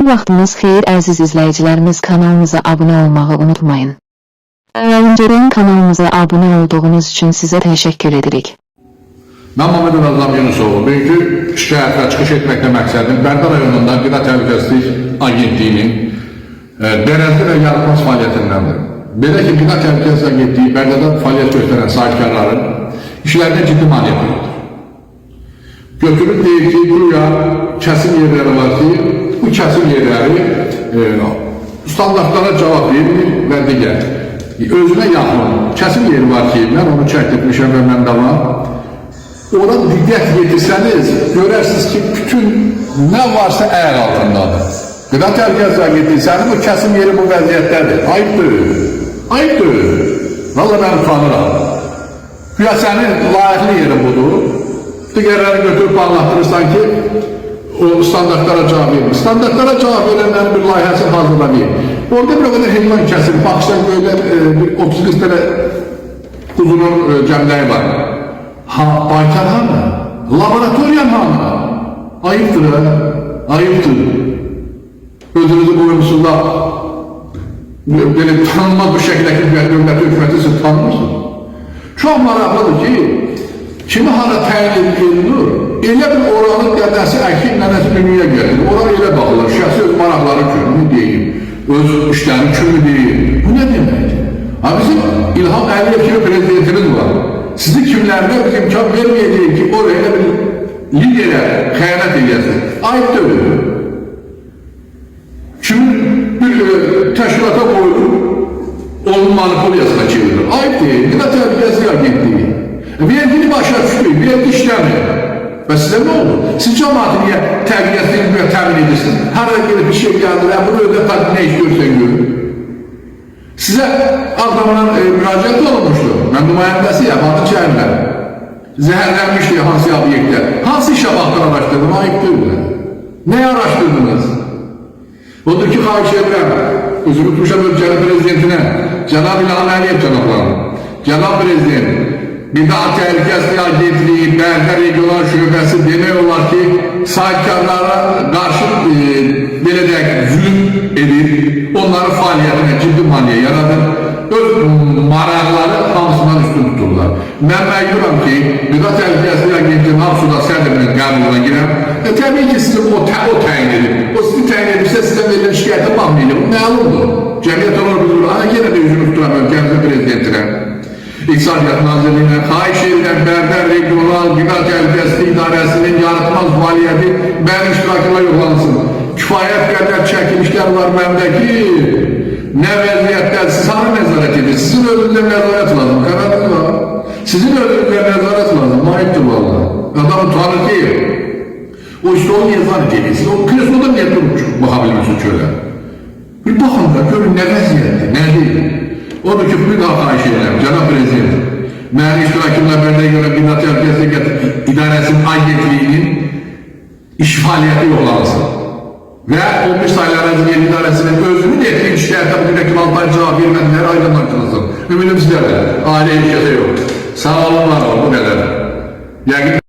Vaxtınız xeyir əziz izləyicilərimiz, kanalımıza abunə olmağı unutmayın. Önceden kanalımıza abunə olduğunuz için sizə təşəkkür edirik. Mən Məmmədov Azam Yunusoğlu, bugünkü şikayətlə çıxış etməklə məqsədim Bərdə rayonunda Qida Təhlükəsizlik Agentliyinin dərəcə və yaratmaz fəaliyyətindəndir. Belə ki, Qida Təhlükəsizlik Agentliyi Bərdədə fəaliyyət göstərən sahibkarların işlərinə ciddi maliyyə verir. Götürüb deyir ki, buraya kəsim yerləri var ki, bu kəsim yerləri standartlara cavab vermir və digər. Özünə yaxın kəsim yeri var ki, mən onu çək etmişəm və məndə var. Ona diqqət yetirsəniz, görərsiniz ki, bütün nə varsa əyər altındadır. Qida Təhlükəsizlik Agentliyi sənin bu kəsim yeri bu vəziyyətdədir. Ayıbdır, ayıbdır. Valla mən utanıram. Güya sənin layiqli yerin budur. Digərləri götürüb bağlatdırırsan ki, o standartlara cavab verir. Standartlara cavab verənlərin bir layihəsini hazırlanıyor. Orada bir o kadar heyvan kəsir. Baxışdan böyle 30-40 tane kuzunun cəmləyi var. Baytar hanı? Laboratoriyan hanı? Ayıptır ha? Ayıptır. Özünüzü boyunuzda böyle tanınmaz bu şekildeki devlet hükümeti siz tanımırsınız. Çok maraqlıdır ki, kimi hara təyin edilir, elə bir oranın qədəsi əkil nənəsi dünyaya gəlir. Oran elə baxılır, şəxsi öz maraqları kimi deyil, öz işləri kimi deyil. Bu nə deməkdir? Bizim İlham Əliyev kimi prezidentimiz var. Sizi kimlərdə biz imkan verməyəcəyik ki, o elə bir liderə xəyanət edəsin. Ayıp deyil. Kimin bir təşkilata qoyulur, onun manipuliyasına çevirir. Ayıp deyil. Qida Təhlükəsizlik Agentliyi. Vergini başa düşdük, vergi işləmir. Və sizə nə olur? Siz cəmaatı niyə təqdiyyətini təmin edirsiniz? Hər gelib bir şey gəldir, bunu ödə nə istiyorsan görün. Sizə Ağdamdan müraciət olunmuşdu. Mən nümayəndəsiyəm, adı çəyirlər. Zəhərlənmişdi hansı obyektdə. Hansı işə baxdır araşdırdım, ayıqdır. Nəyə araşdırdınız? Odur ki, xahiş edirəm, özü tutmuşam ölkənin prezidentinə, Cənab İlham Əliyev cənablarım, Cənab Prezident, Qida Təhlükəsizlik Agentliyi Bərdə Regional Şöbəsi demək olar ki, sahibkarlara qarşı belə deyək, zülüm edir, onların fəaliyyətinə ciddi maliyyə yaradır, öz maraqları hamısından üstün tuturlar. Mən məcburam ki, Qida Təhlükəsizlik Agentliyi Hamsuda sədrinin qəbuluna girəm. Təbii ki, sizi o təyin edir. O sizi təyin edirsə, sizə verilən şikayətə baxmayacaq. Bu məlumdur. Cəmiyyət olur, bildir. Ana yenə də üzünü tuturam ölkəmizin prezidentinə. İqtisadiyyat Nazirliyinə xahiş edirəm, Bərdə Regional Qida Təhlükəsizlik İdarəsinin yaratmaz fəaliyyəti mənim iştirakıma yoxlansın. Kifayət qədər çəkilişlər var məndə ki, nə vəziyyətlər, siz hanı nəzarət edir? Sizin özünüzə nəzarət lazım, qəbədiniz var. Sizin özünüzə nəzarət lazım, ayıbdır valla. Adam utanır deyil. O işte onu niye zannet edirsiniz? O kresoda niye durmuş bakabiliyorsunuz şöyle? Bir bakın da görün ne vəziyyətdir, nə deyil. Odur ki, bir daha xahiş edirəm, Cənab Prezident, mənim iştirakımla Bərdə görə Qida Təhlükəsizlik İdarəsinin Agentliyinin iş fəaliyyəti yoxlansın. Və 11 sayılı ərazi yeri idarəsinin özünün etdiyi şikayətə bu günə kilaltay cavab vermədilər, aydınlaşdırılsın. Ümidim sizlərlə, ailə ilişəsi yox. Sağ olun, var olun, bu qədər.